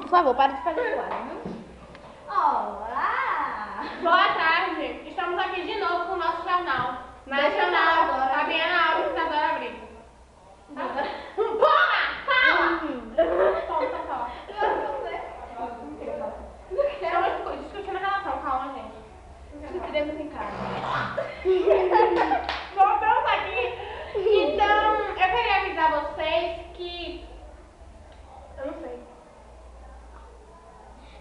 Por favor, para de fazer zoada. Olá! Boa tarde, estamos aqui de novo com o nosso jornal nacional. Fabiana Alves e Isadora Brito. Porra! Fala! Toma, fala. Estamos discutindo a relação, calma, gente. Discutiremos em casa. Voltamos aqui. Então, eu queria avisar vocês que... Eu não sei.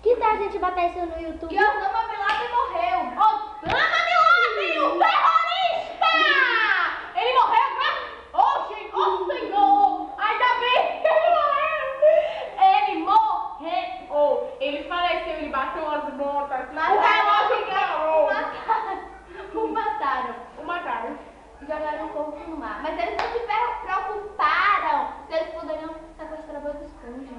Que tal a gente botar isso no YouTube? Que Osama Bin Laden morreu. Osama Bin Laden, o terrorista! Ele morreu, né? Oh, gente, oh, Senhor! Ainda bem que ele morreu! Ele morreu! Ele faleceu, ele bateu as botas. Mas o relógio parou. O mataram. O mataram. Jogaram o corpo no mar. Mas eles não se preocuparam se eles poderiam sequestrar Bob Esponja.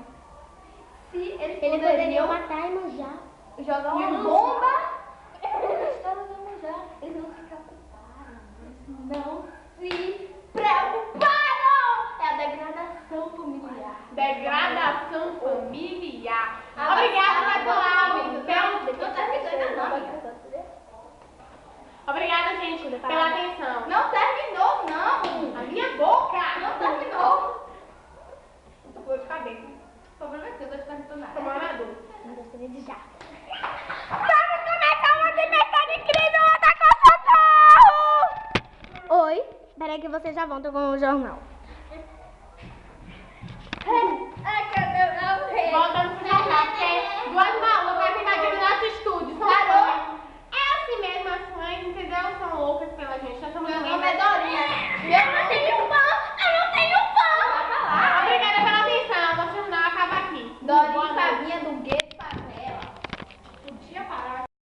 Se eles Ele poderiam poderia matar e manjar. jogar uma Não. bomba, eles estavam a manjar. Eles não se preocuparam. Eles não se preocuparam. É a degradação familiar. Degradação familiar. Ah, Obrigada, mas pessoal. não Então, terminou ainda não, amiga. obrigada, gente, pela atenção. Não terminou, não. A minha boca! Não terminou. Dor de cabeça. O problema é seu, eu não estou nada. Tomando a dor. Não gostaria de já. Vamos começar uma diversão incrível, outra com Oi, peraí que vocês já voltam com o jornal. Voltando pro jornal, porque duas malucas invadiram nosso estúdio. São fãs. É assim mesmo, as fãs, entendeu? São loucas pela gente. Nós somos Meu lindas. nome é Dorinha. Eu não tenho fã. Eu não tenho fã. Vai falar. Obrigada pela atenção. Nosso jornal acaba aqui. Dorinha Boa noite. Fabinha do Gueto.